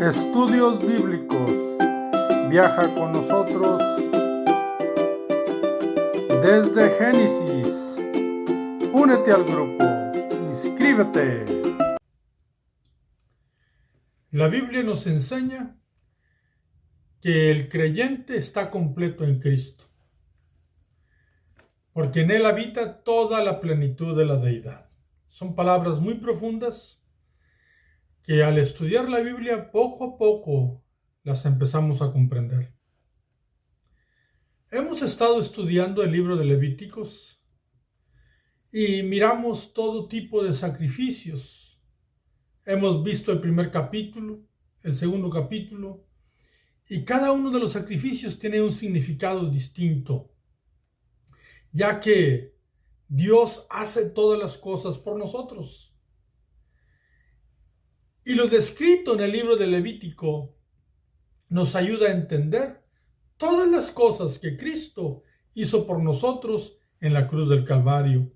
Estudios Bíblicos. Viaja con nosotros desde Génesis. Únete al grupo. Inscríbete. La Biblia nos enseña que el creyente está completo en Cristo, porque en Él habita toda la plenitud de la deidad. Son palabras muy profundas que al estudiar la Biblia poco a poco las empezamos a comprender. Hemos estado estudiando el libro de Levíticos y miramos todo tipo de sacrificios. Hemos visto el primer capítulo, el segundo capítulo, y cada uno de los sacrificios tiene un significado distinto, ya que Dios hace todas las cosas por nosotros. Y lo descrito en el libro de Levítico nos ayuda a entender todas las cosas que Cristo hizo por nosotros en la cruz del Calvario.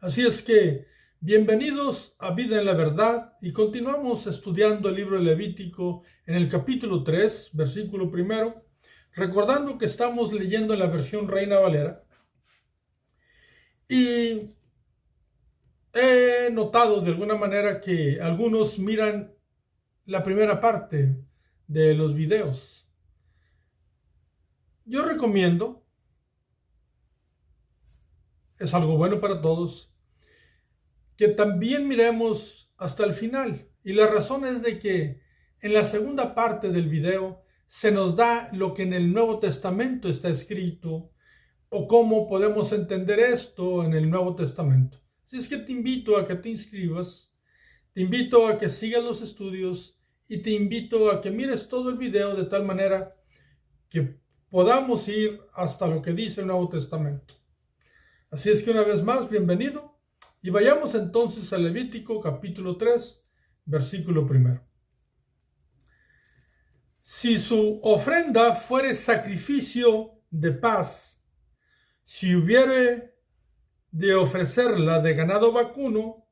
Así es que, bienvenidos a Vida en la Verdad, y continuamos estudiando el libro de Levítico en el capítulo 3, versículo 1, recordando que estamos leyendo en la versión Reina Valera. Y he notado de alguna manera que algunos miran la primera parte de los videos. Yo recomiendo, es algo bueno para todos, que también miremos hasta el final. Y la razón es de que en la segunda parte del video se nos da lo que en el Nuevo Testamento está escrito o cómo podemos entender esto en el Nuevo Testamento. Así es que te invito a que te inscribas, te invito a que sigas los estudios y te invito a que mires todo el video de tal manera que podamos ir hasta lo que dice el Nuevo Testamento. Así es que una vez más, bienvenido, y vayamos entonces a Levítico capítulo 3, versículo 1. Si su ofrenda fuere sacrificio de paz, si hubiere de ofrecerla de ganado vacuno,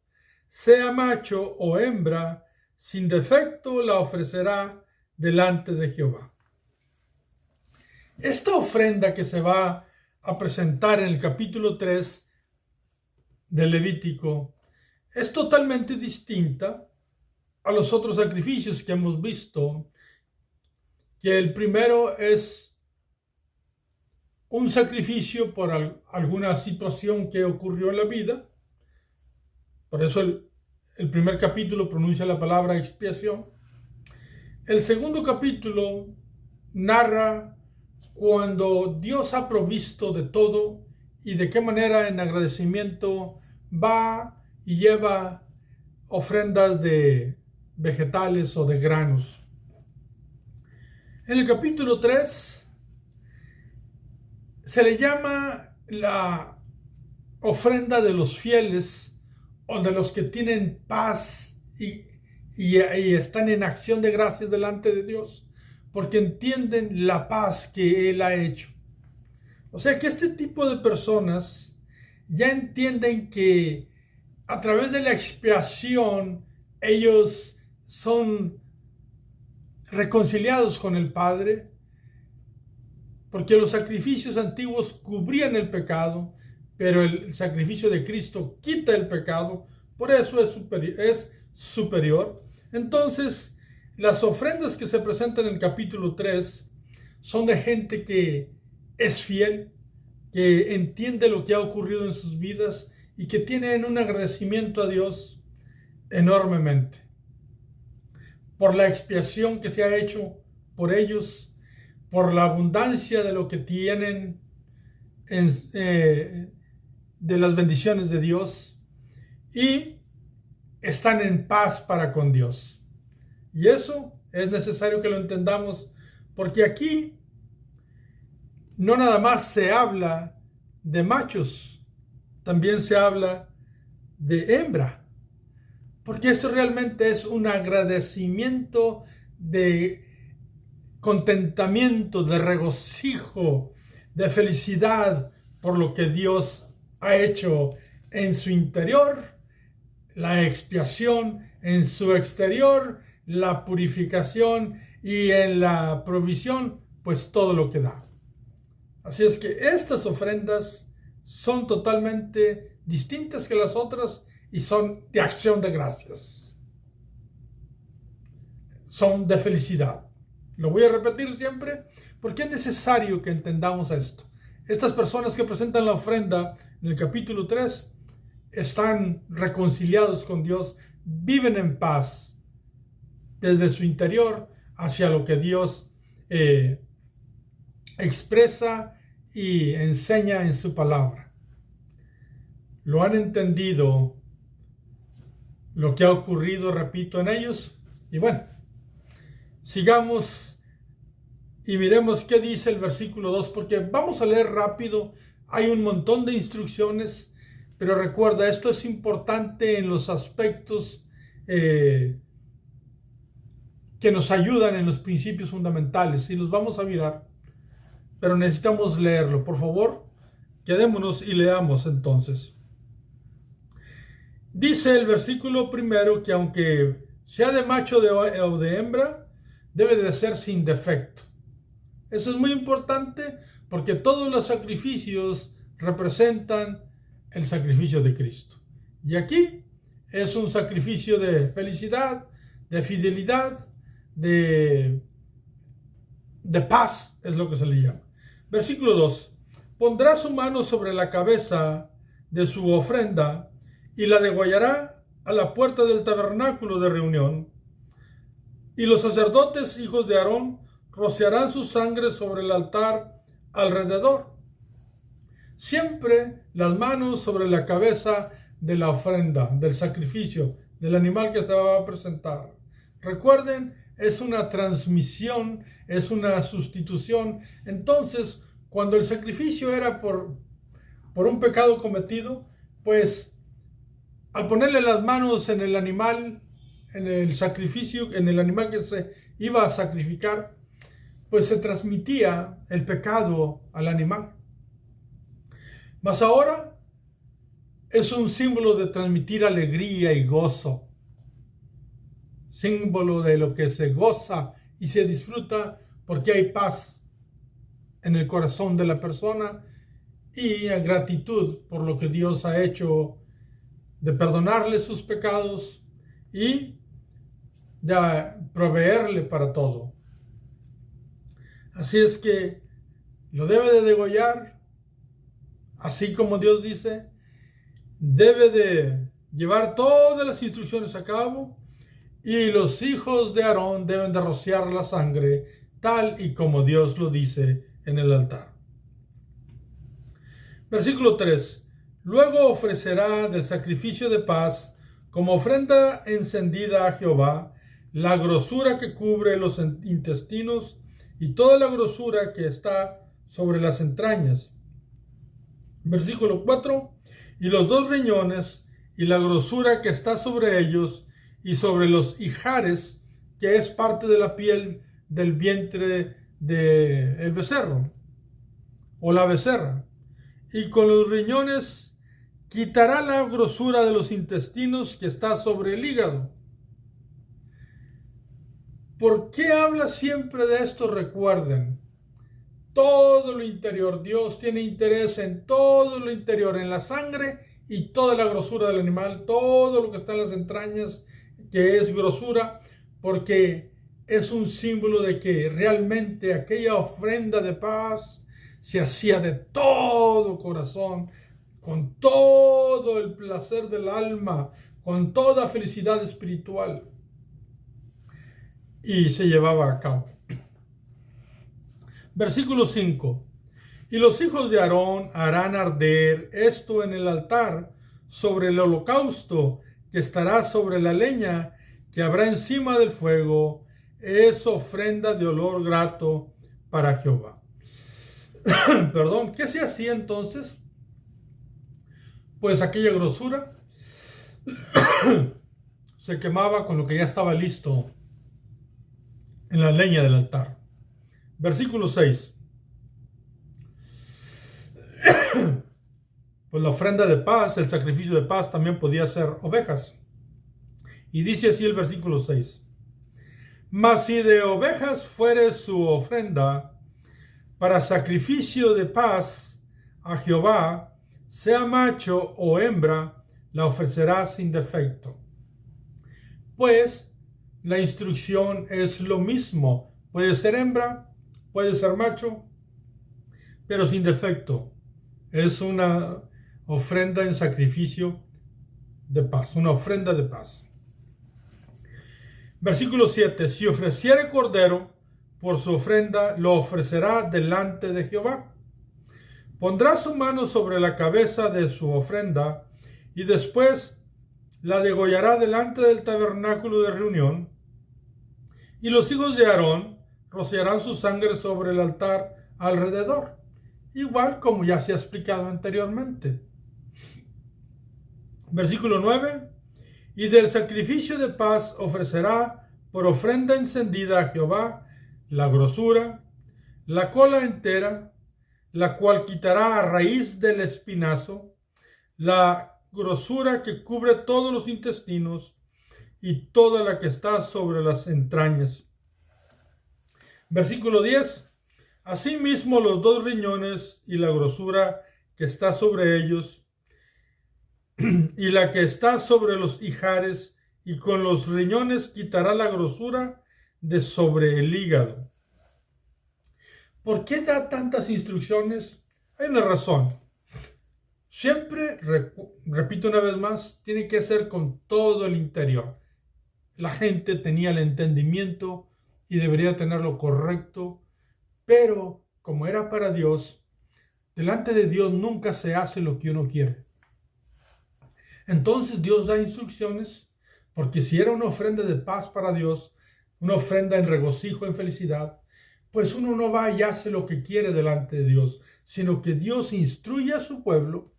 sea macho o hembra, sin defecto la ofrecerá delante de Jehová. Esta ofrenda que se va a presentar en el capítulo 3 de Levítico es totalmente distinta a los otros sacrificios que hemos visto, que el primero es un sacrificio por alguna situación que ocurrió en la vida. Por eso el primer capítulo pronuncia la palabra expiación. El segundo capítulo narra cuando Dios ha provisto de todo y de qué manera en agradecimiento va y lleva ofrendas de vegetales o de granos. En el capítulo 3 se le llama la ofrenda de los fieles o de los que tienen paz y están en acción de gracias delante de Dios, porque entienden la paz que Él ha hecho. O sea que este tipo de personas ya entienden que a través de la expiación ellos son reconciliados con el Padre, porque los sacrificios antiguos cubrían el pecado, pero el sacrificio de Cristo quita el pecado, por eso es superior. Entonces, las ofrendas que se presentan en el capítulo 3 son de gente que es fiel, que entiende lo que ha ocurrido en sus vidas y que tienen un agradecimiento a Dios enormemente por la expiación que se ha hecho por ellos, por la abundancia de lo que tienen de las bendiciones de Dios, y están en paz para con Dios. Y eso es necesario que lo entendamos, porque aquí no nada más se habla de machos, también se habla de hembra, porque esto realmente es un agradecimiento de contentamiento, de regocijo, de felicidad por lo que Dios ha hecho en su interior, la expiación en su exterior, la purificación y en la provisión, pues todo lo que da. Así es que estas ofrendas son totalmente distintas que las otras y son de acción de gracias. Son de felicidad. Lo voy a repetir siempre porque es necesario que entendamos esto. Estas personas que presentan la ofrenda en el capítulo 3 están reconciliados con Dios, viven en paz desde su interior hacia lo que Dios expresa y enseña en su palabra. Lo han entendido lo que ha ocurrido, repito, en ellos. Y bueno, sigamos y miremos qué dice el versículo 2, porque vamos a leer rápido. Hay un montón de instrucciones, pero recuerda, esto es importante en los aspectos que nos ayudan en los principios fundamentales, y los vamos a mirar, pero necesitamos leerlo. Por favor, quedémonos y leamos entonces. Dice el versículo primero que aunque sea de macho o de hembra, debe de ser sin defecto. Eso es muy importante porque todos los sacrificios representan el sacrificio de Cristo. Y aquí es un sacrificio de felicidad, de fidelidad, de paz, es lo que se le llama. Versículo 2. Pondrá su mano sobre la cabeza de su ofrenda y la degollará a la puerta del tabernáculo de reunión. Y los sacerdotes, hijos de Aarón, rociarán su sangre sobre el altar alrededor. Siempre las manos sobre la cabeza de la ofrenda, del sacrificio, del animal que se va a presentar. Recuerden, es una transmisión, es una sustitución. Entonces, cuando el sacrificio era por un pecado cometido, pues al ponerle las manos en el animal, en el sacrificio, en el animal que se iba a sacrificar, pues se transmitía el pecado al animal. Mas ahora es un símbolo de transmitir alegría y gozo. Símbolo de lo que se goza y se disfruta porque hay paz en el corazón de la persona y gratitud por lo que Dios ha hecho de perdonarle sus pecados y de proveerle para todo. Así es que lo debe de degollar, así como Dios dice, debe de llevar todas las instrucciones a cabo, y los hijos de Aarón deben de rociar la sangre tal y como Dios lo dice en el altar. Versículo 3. Luego ofrecerá del sacrificio de paz como ofrenda encendida a Jehová la grosura que cubre los intestinos y toda la grosura que está sobre las entrañas. Versículo 4. Y los 2 riñones y la grosura que está sobre ellos y sobre los ijares, que es parte de la piel del vientre del becerro o la becerra. Y con los riñones quitará la grosura de los intestinos que está sobre el hígado. ¿Por qué habla siempre de esto? Recuerden, todo lo interior, Dios tiene interés en todo lo interior, en la sangre y toda la grosura del animal, todo lo que está en las entrañas, que es grosura, porque es un símbolo de que realmente aquella ofrenda de paz se hacía de todo corazón, con todo el placer del alma, con toda felicidad espiritual, y se llevaba a cabo. Versículo 5. Y los hijos de Aarón harán arder esto en el altar sobre el holocausto que estará sobre la leña que habrá encima del fuego. Es ofrenda de olor grato para Jehová. Perdón, ¿qué se hacía entonces? Pues aquella grosura se quemaba con lo que ya estaba listo en la leña del altar. Versículo 6. Pues la ofrenda de paz, el sacrificio de paz también podía ser ovejas. Y dice así el versículo 6. Mas si de ovejas fuere su ofrenda para sacrificio de paz a Jehová, sea macho o hembra, la ofrecerá sin defecto. Pues la instrucción es lo mismo. Puede ser hembra, puede ser macho, pero sin defecto. Es una ofrenda en sacrificio de paz, una ofrenda de paz. Versículo 7. Si ofreciere cordero por su ofrenda, lo ofrecerá delante de Jehová. Pondrá su mano sobre la cabeza de su ofrenda y después la degollará delante del tabernáculo de reunión. Y los hijos de Aarón rociarán su sangre sobre el altar alrededor, igual como ya se ha explicado anteriormente. Versículo 9. Y del sacrificio de paz ofrecerá por ofrenda encendida a Jehová la grosura, la cola entera, la cual quitará a raíz del espinazo, la grosura que cubre todos los intestinos y toda la que está sobre las entrañas. Versículo 10. Asimismo los dos riñones y la grosura que está sobre ellos, y la que está sobre los ijares, y con los riñones quitará la grosura de sobre el hígado. ¿Por qué da tantas instrucciones? Hay una razón. Siempre, repito una vez más, tiene que ser con todo el interior. La gente tenía el entendimiento y debería tenerlo correcto, pero como era para Dios, delante de Dios nunca se hace lo que uno quiere. Entonces Dios da instrucciones, porque si era una ofrenda de paz para Dios, una ofrenda en regocijo, en felicidad, pues uno no va y hace lo que quiere delante de Dios, sino que Dios instruye a su pueblo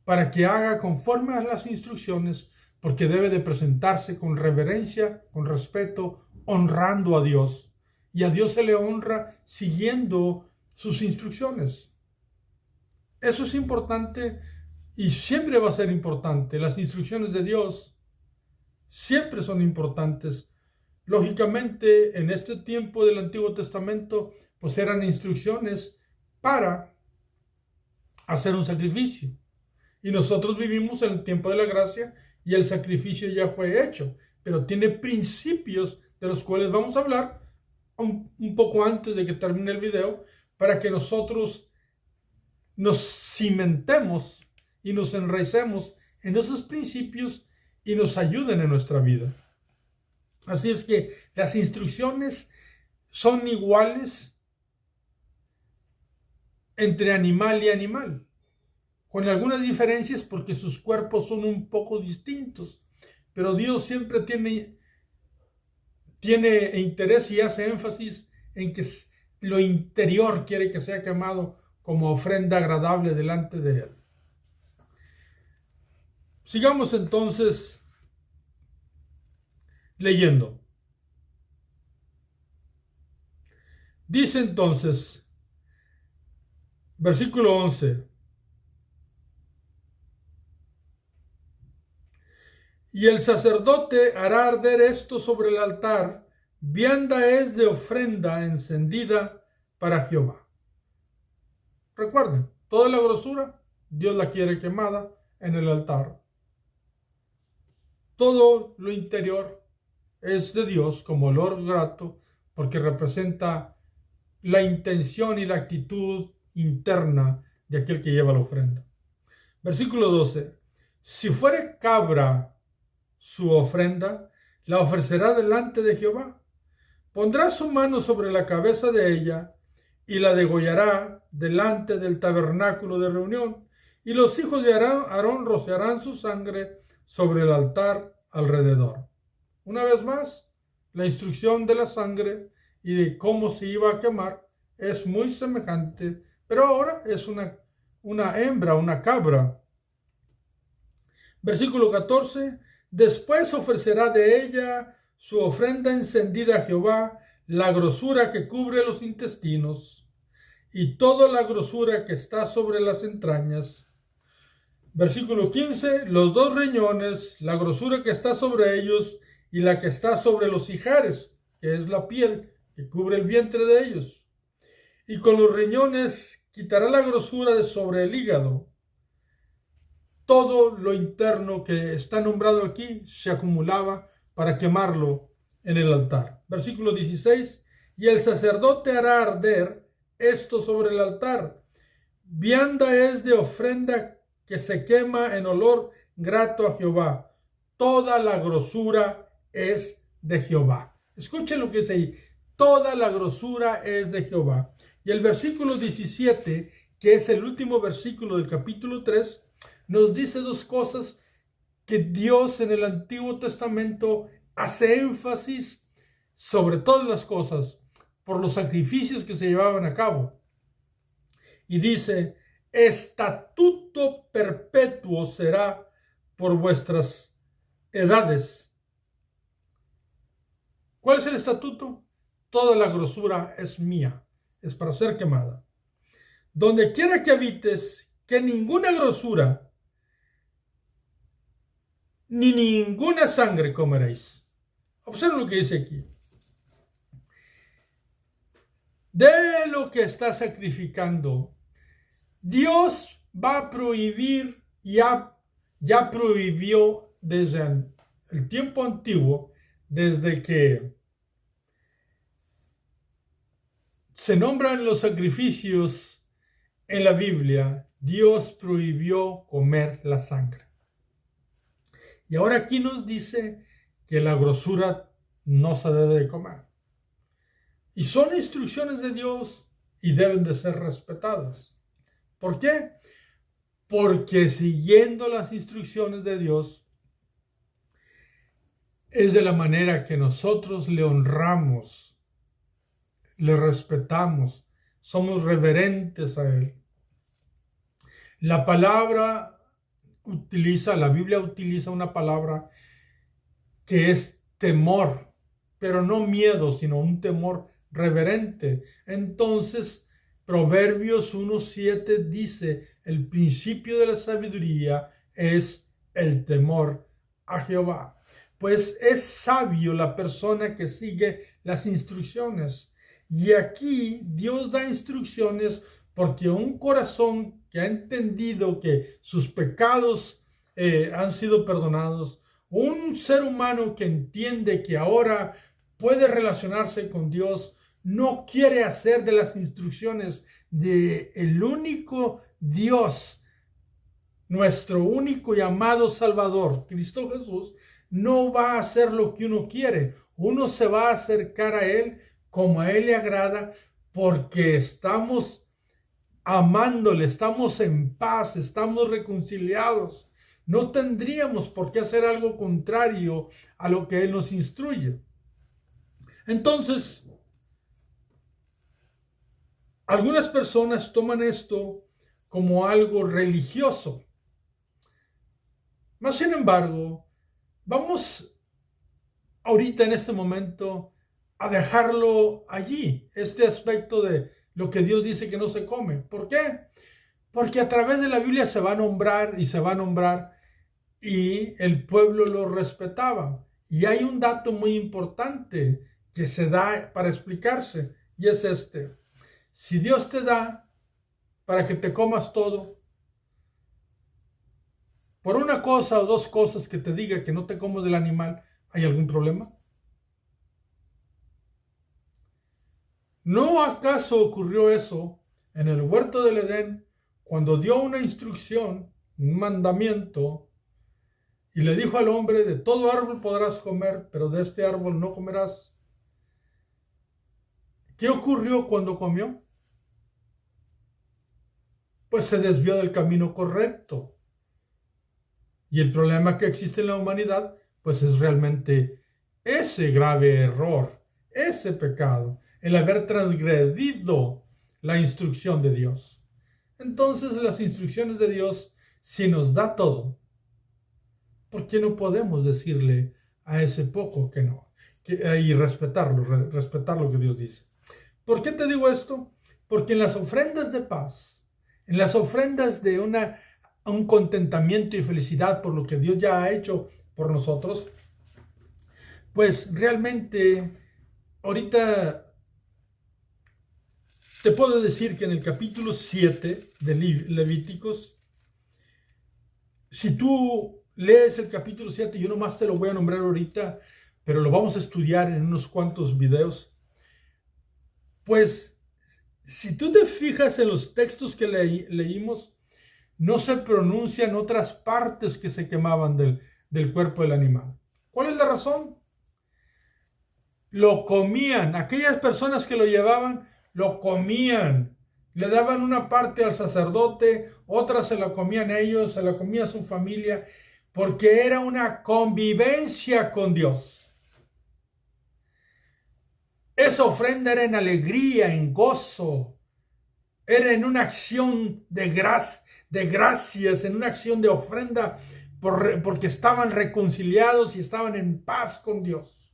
para que haga conforme a las instrucciones, porque debe de presentarse con reverencia, con respeto, honrando a Dios. Y a Dios se le honra siguiendo sus instrucciones. Eso es importante y siempre va a ser importante. Las instrucciones de Dios siempre son importantes. Lógicamente, en este tiempo del Antiguo Testamento, pues eran instrucciones para hacer un sacrificio. Y nosotros vivimos en el tiempo de la gracia y el sacrificio ya fue hecho. Pero tiene principios de los cuales vamos a hablar un poco antes de que termine el video, para que nosotros nos cimentemos y nos enraicemos en esos principios y nos ayuden en nuestra vida. Así es que las instrucciones son iguales entre animal y animal, con algunas diferencias porque sus cuerpos son un poco distintos, pero Dios siempre tiene interés y hace énfasis en que lo interior quiere que sea quemado como ofrenda agradable delante de Él. Sigamos entonces leyendo. Dice entonces, versículo 11. Y el sacerdote hará arder esto sobre el altar, vianda es de ofrenda encendida para Jehová. Recuerden, toda la grosura, Dios la quiere quemada en el altar. Todo lo interior es de Dios como olor grato, porque representa la intención y la actitud interna de aquel que lleva la ofrenda. Versículo 12. Si fuere cabra su ofrenda, la ofrecerá delante de Jehová. Pondrá su mano sobre la cabeza de ella y la degollará delante del tabernáculo de reunión. Y los hijos de Aarón rociarán su sangre sobre el altar alrededor. Una vez más, la instrucción de la sangre y de cómo se iba a quemar es muy semejante, pero ahora es una hembra, una cabra. Versículo 14. Después ofrecerá de ella su ofrenda encendida a Jehová, la grosura que cubre los intestinos y toda la grosura que está sobre las entrañas. Versículo 15. Los dos riñones, la grosura que está sobre ellos y la que está sobre los ijares, que es la piel que cubre el vientre de ellos. Y con los riñones quitará la grosura de sobre el hígado. Todo lo interno que está nombrado aquí se acumulaba para quemarlo en el altar. Versículo 16. Y el sacerdote hará arder esto sobre el altar. Vianda es de ofrenda que se quema en olor grato a Jehová. Toda la grosura es de Jehová. Escuchen lo que dice ahí. Toda la grosura es de Jehová. Y el versículo 17, que es el último versículo del capítulo 3, nos dice dos cosas que Dios en el Antiguo Testamento hace énfasis sobre todas las cosas por los sacrificios que se llevaban a cabo. Y dice, estatuto perpetuo será por vuestras edades. ¿Cuál es el estatuto? Toda la grosura es mía, es para ser quemada. Donde quiera que habites, que ninguna grosura ni ninguna sangre comeréis. Observen lo que dice aquí. De lo que está sacrificando, Dios va a prohibir, ya prohibió desde el tiempo antiguo, desde que se nombran los sacrificios en la Biblia, Dios prohibió comer la sangre. Y ahora aquí nos dice que la grosura no se debe de comer. Y son instrucciones de Dios y deben de ser respetadas. ¿Por qué? Porque siguiendo las instrucciones de Dios es de la manera que nosotros le honramos, le respetamos, somos reverentes a Él. La Biblia utiliza una palabra que es temor, pero no miedo, sino un temor reverente. Entonces, Proverbios 1:7 dice, el principio de la sabiduría es el temor a Jehová. Pues es sabio la persona que sigue las instrucciones. Y aquí Dios da instrucciones porque un corazón que ha entendido que sus pecados han sido perdonados, un ser humano que entiende que ahora puede relacionarse con Dios, no quiere hacer de las instrucciones de el único Dios, nuestro único y amado Salvador, Cristo Jesús, no va a hacer lo que uno quiere. Uno se va a acercar a Él como a Él le agrada, porque estamos amándole, estamos en paz, estamos reconciliados. No tendríamos por qué hacer algo contrario a lo que Él nos instruye. Entonces, algunas personas toman esto como algo religioso. Mas, sin embargo, vamos ahorita en este momento a dejarlo allí, este aspecto de lo que Dios dice que no se come. ¿Por qué? Porque a través de la Biblia se va a nombrar y se va a nombrar y el pueblo lo respetaba. Y hay un dato muy importante que se da para explicarse y es este. Si Dios te da para que te comas todo, por una cosa o dos cosas que te diga que no te comas del animal, ¿hay algún problema? ¿No acaso ocurrió eso en el huerto del Edén cuando dio una instrucción, un mandamiento, y le dijo al hombre, de todo árbol podrás comer, pero de este árbol no comerás? ¿Qué ocurrió cuando comió? Pues se desvió del camino correcto. Y el problema que existe en la humanidad, pues es realmente ese grave error, ese pecado, el haber transgredido la instrucción de Dios. Entonces, las instrucciones de Dios, si nos da todo, ¿por qué no podemos decirle a ese poco que no? Y respetar lo que Dios dice. ¿Por qué te digo esto? Porque en las ofrendas de paz, en las ofrendas de un contentamiento y felicidad por lo que Dios ya ha hecho por nosotros, Pues realmente, ahorita te puedo decir que en el capítulo 7 de Levíticos, si tú lees el capítulo 7, yo nomás te lo voy a nombrar ahorita, pero lo vamos a estudiar en unos cuantos videos. Pues, si tú te fijas en los textos que leímos, no se pronuncian otras partes que se quemaban del cuerpo del animal. ¿Cuál es la razón? Lo comían. Aquellas personas que lo llevaban, lo comían. Le daban una parte al sacerdote, otra se la comían ellos, se la comía su familia, porque era una convivencia con Dios. Esa ofrenda era en alegría, en gozo, era en una acción de gracias, en una acción de ofrenda, porque estaban reconciliados y estaban en paz con Dios.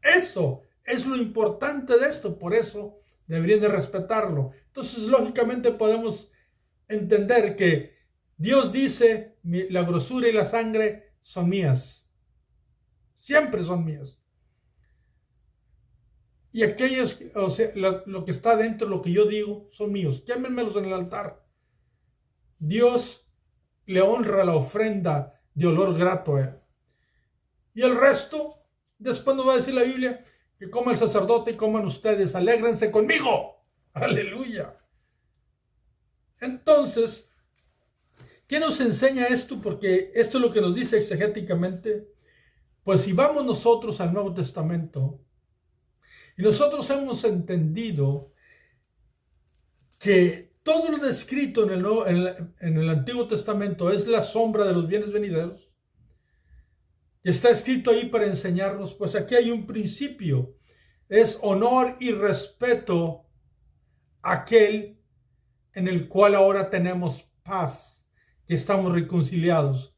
Eso es lo importante de esto, por eso deberían de respetarlo. Entonces, lógicamente podemos entender que Dios dice, la grosura y la sangre son mías. Siempre son mías. Y aquellos, o sea, lo que está dentro, lo que yo digo, son míos. Quémenmelos en el altar. Dios le honra la ofrenda de olor grato a él. Y el resto, después nos va a decir la Biblia, que coma el sacerdote y coman ustedes, alégrense conmigo. Aleluya. Entonces, ¿qué nos enseña esto? Porque esto es lo que nos dice exegéticamente. Pues si vamos nosotros al Nuevo Testamento, y nosotros hemos entendido que todo lo descrito en el Antiguo Testamento es la sombra de los bienes venideros, y está escrito ahí para enseñarnos, pues aquí hay un principio, es honor y respeto a aquel en el cual ahora tenemos paz, que estamos reconciliados.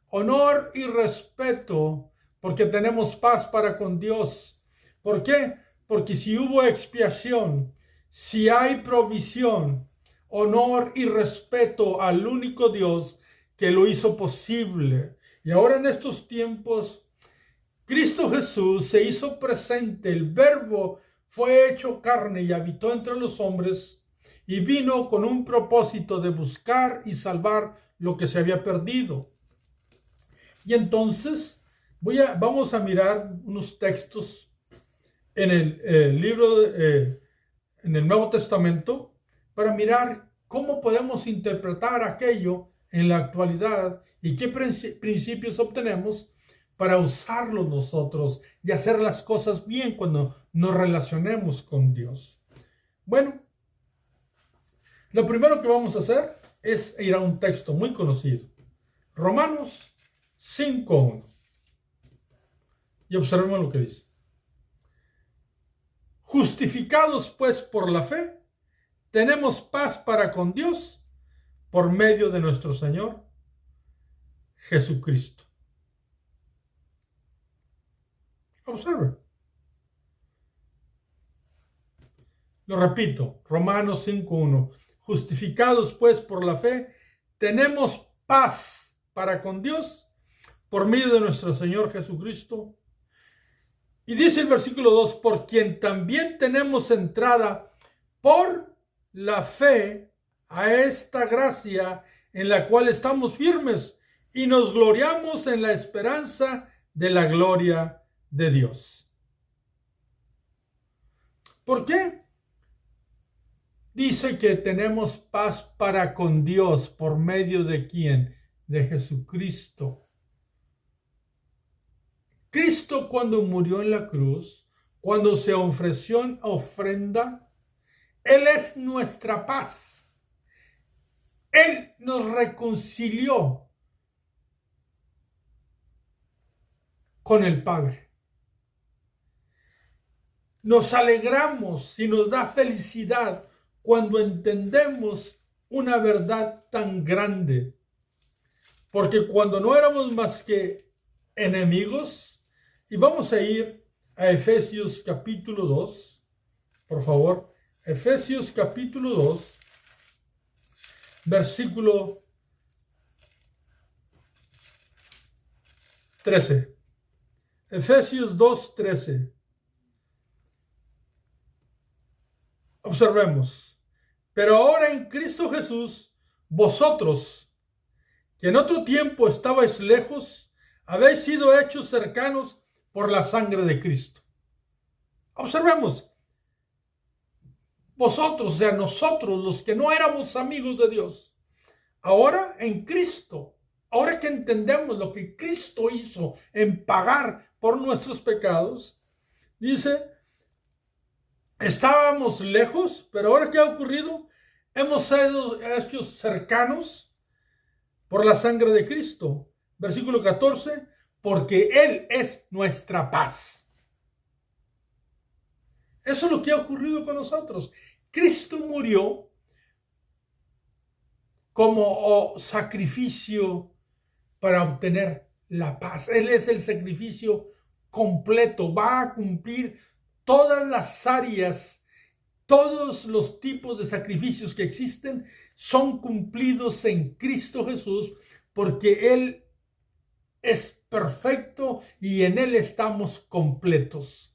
Honor y respeto porque tenemos paz para con Dios. ¿Por qué? Porque si hubo expiación, si hay provisión, honor y respeto al único Dios que lo hizo posible. Y ahora en estos tiempos, Cristo Jesús se hizo presente, el Verbo fue hecho carne y habitó entre los hombres y vino con un propósito de buscar y salvar lo que se había perdido. Y entonces vamos a mirar unos textos en el libro, en el Nuevo Testamento, para mirar cómo podemos interpretar aquello en la actualidad y qué principios obtenemos para usarlos nosotros y hacer las cosas bien cuando nos relacionemos con Dios. Bueno, lo primero que vamos a hacer es ir a un texto muy conocido, Romanos 5:1. Y observemos lo que dice. Justificados pues por la fe, tenemos paz para con Dios por medio de nuestro Señor Jesucristo. Observe. Lo repito, Romanos 5:1. Justificados pues por la fe, tenemos paz para con Dios por medio de nuestro Señor Jesucristo. Y dice el versículo 2, por quien también tenemos entrada por la fe a esta gracia en la cual estamos firmes y nos gloriamos en la esperanza de la gloria de Dios. ¿Por qué? Dice que tenemos paz para con Dios por medio de ¿quién? De Jesucristo. Cristo cuando murió en la cruz, cuando se ofreció en ofrenda, Él es nuestra paz. Él nos reconcilió con el Padre. Nos alegramos y nos da felicidad cuando entendemos una verdad tan grande. Porque cuando no éramos más que enemigos, y vamos a ir a Efesios capítulo 2, por favor, Efesios capítulo 2, versículo 13. Efesios 2:13. Observemos. Pero ahora en Cristo Jesús, vosotros, que en otro tiempo estabais lejos, habéis sido hechos cercanos por la sangre de Cristo. Observemos. Vosotros, o sea, nosotros, los que no éramos amigos de Dios, ahora en Cristo, ahora que entendemos lo que Cristo hizo en pagar por nuestros pecados, dice, estábamos lejos, pero ahora ¿qué ha ocurrido? Hemos sido hechos cercanos por la sangre de Cristo. Versículo 14, porque Él es nuestra paz. Eso es lo que ha ocurrido con nosotros. Cristo murió como sacrificio para obtener la paz. Él es el sacrificio completo. Va a cumplir todas las áreas, todos los tipos de sacrificios que existen son cumplidos en Cristo Jesús, porque Él es perfecto y en Él estamos completos.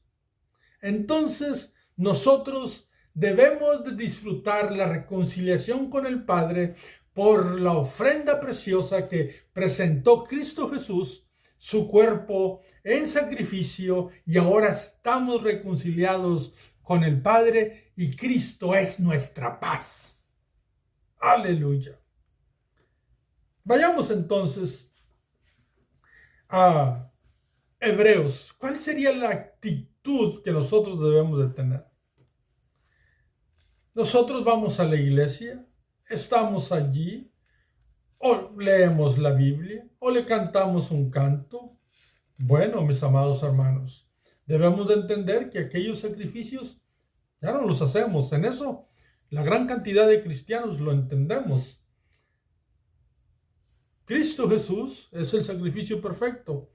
Entonces, nosotros debemos de disfrutar la reconciliación con el Padre por la ofrenda preciosa que presentó Cristo Jesús, su cuerpo en sacrificio, y ahora estamos reconciliados con el Padre y Cristo es nuestra paz. Aleluya. Vayamos entonces a Hebreos. ¿Cuál sería la actitud que nosotros debemos de tener? Nosotros vamos a la iglesia, estamos allí, o leemos la Biblia, o le cantamos un canto. Bueno, mis amados hermanos, debemos de entender que aquellos sacrificios ya no los hacemos. En eso, la gran cantidad de cristianos lo entendemos. Cristo Jesús es el sacrificio perfecto,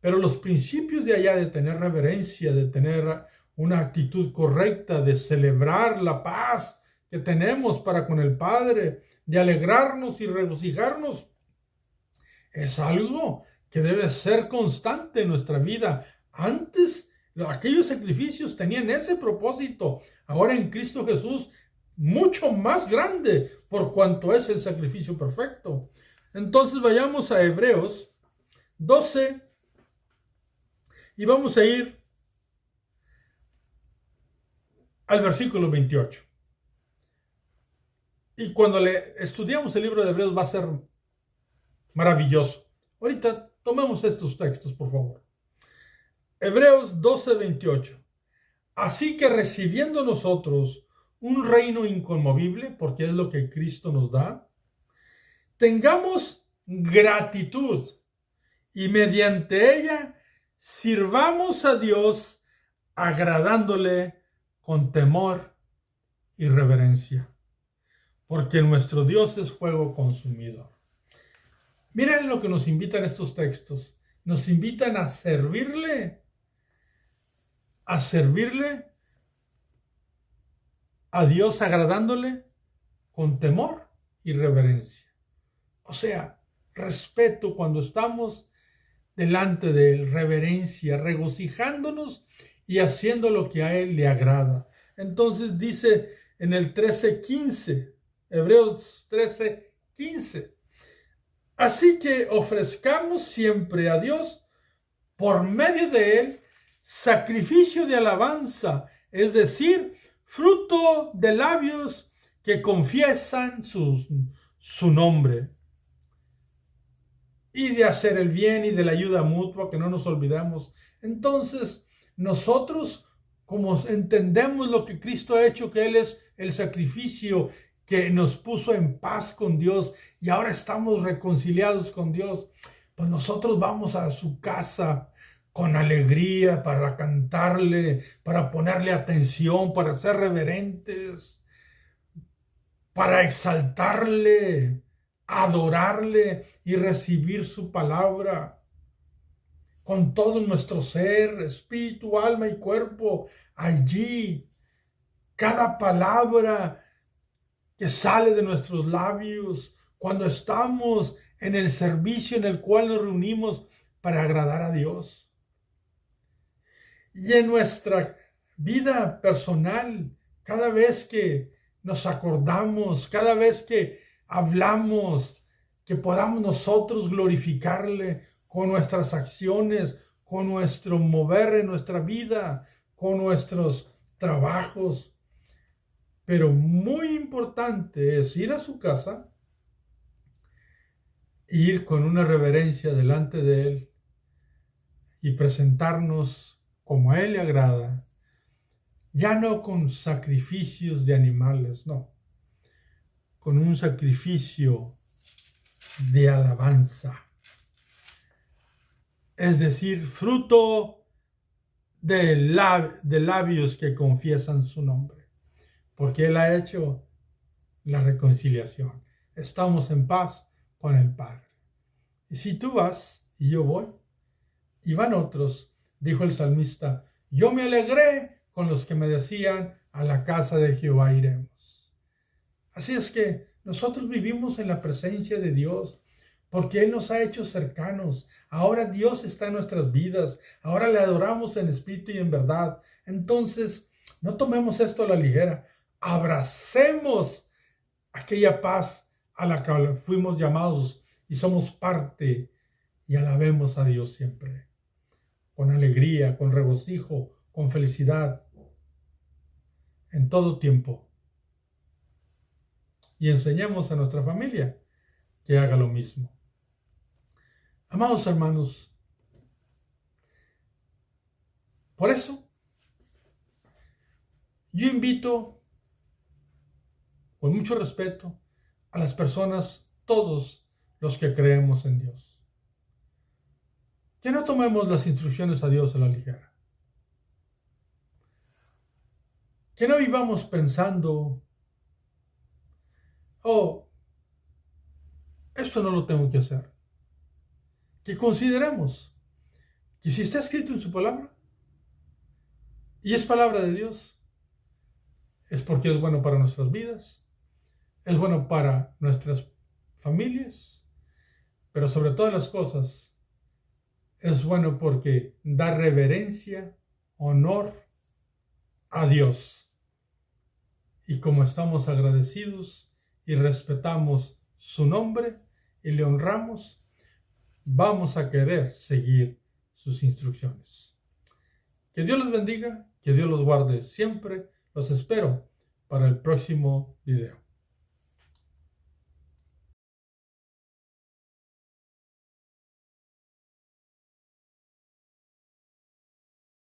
pero los principios de allá de tener reverencia, de tener una actitud correcta, de celebrar la paz que tenemos para con el Padre, de alegrarnos y regocijarnos, es algo que debe ser constante en nuestra vida. Antes, aquellos sacrificios tenían ese propósito. Ahora en Cristo Jesús, mucho más grande por cuanto es el sacrificio perfecto. Entonces vayamos a Hebreos 12 y vamos a ir al versículo 28. Y cuando estudiamos el libro de Hebreos va a ser maravilloso. Ahorita tomemos estos textos, por favor. Hebreos 12, 28. Así que recibiendo nosotros un reino inconmovible, porque es lo que Cristo nos da, tengamos gratitud y mediante ella sirvamos a Dios agradándole con temor y reverencia, porque nuestro Dios es fuego consumidor. Miren lo que nos invitan estos textos. Nos invitan a servirle a Dios agradándole con temor y reverencia. O sea, respeto cuando estamos delante de Él, reverencia, regocijándonos y haciendo lo que a Él le agrada. Entonces dice en el 13:15, Hebreos 13:15, así que ofrezcamos siempre a Dios por medio de Él sacrificio de alabanza, es decir, fruto de labios que confiesan su nombre. Y de hacer el bien y de la ayuda mutua, que no nos olvidamos. Entonces, nosotros, como entendemos lo que Cristo ha hecho, que Él es el sacrificio que nos puso en paz con Dios y ahora estamos reconciliados con Dios, pues nosotros vamos a su casa con alegría para cantarle, para ponerle atención, para ser reverentes, para exaltarle, adorarle y recibir su palabra con todo nuestro ser, espíritu, alma y cuerpo. Allí, cada palabra que sale de nuestros labios, cuando estamos en el servicio en el cual nos reunimos para agradar a Dios. Y en nuestra vida personal, cada vez que nos acordamos, cada vez que hablamos, que podamos nosotros glorificarle con nuestras acciones, con nuestro mover en nuestra vida, con nuestros trabajos. Pero muy importante es ir a su casa, ir con una reverencia delante de Él y presentarnos como a Él le agrada, ya no con sacrificios de animales, no, con un sacrificio de alabanza, es decir, fruto de labios que confiesan su nombre, porque Él ha hecho la reconciliación. Estamos en paz con el Padre. Y si tú vas y yo voy, y van otros, dijo el salmista, yo me alegré con los que me decían, a la casa de Jehová iremos. Así es que nosotros vivimos en la presencia de Dios, porque Él nos ha hecho cercanos. Ahora Dios está en nuestras vidas. Ahora le adoramos en espíritu y en verdad. Entonces, no tomemos esto a la ligera. Abracemos aquella paz a la que fuimos llamados y somos parte, y alabemos a Dios siempre, con alegría, con regocijo, con felicidad, en todo tiempo. Y enseñemos a nuestra familia que haga lo mismo. Amados hermanos, por eso yo invito con mucho respeto a las personas, todos los que creemos en Dios, que no tomemos las instrucciones a Dios a la ligera, que no vivamos pensando, oh, esto no lo tengo que hacer. Que consideremos que si está escrito en su palabra y es palabra de Dios, es porque es bueno para nuestras vidas, es bueno para nuestras familias, pero sobre todas las cosas es bueno porque da reverencia, honor a Dios. Y como estamos agradecidos y respetamos su nombre y le honramos, vamos a querer seguir sus instrucciones. Que Dios los bendiga, que Dios los guarde siempre. Los espero para el próximo video.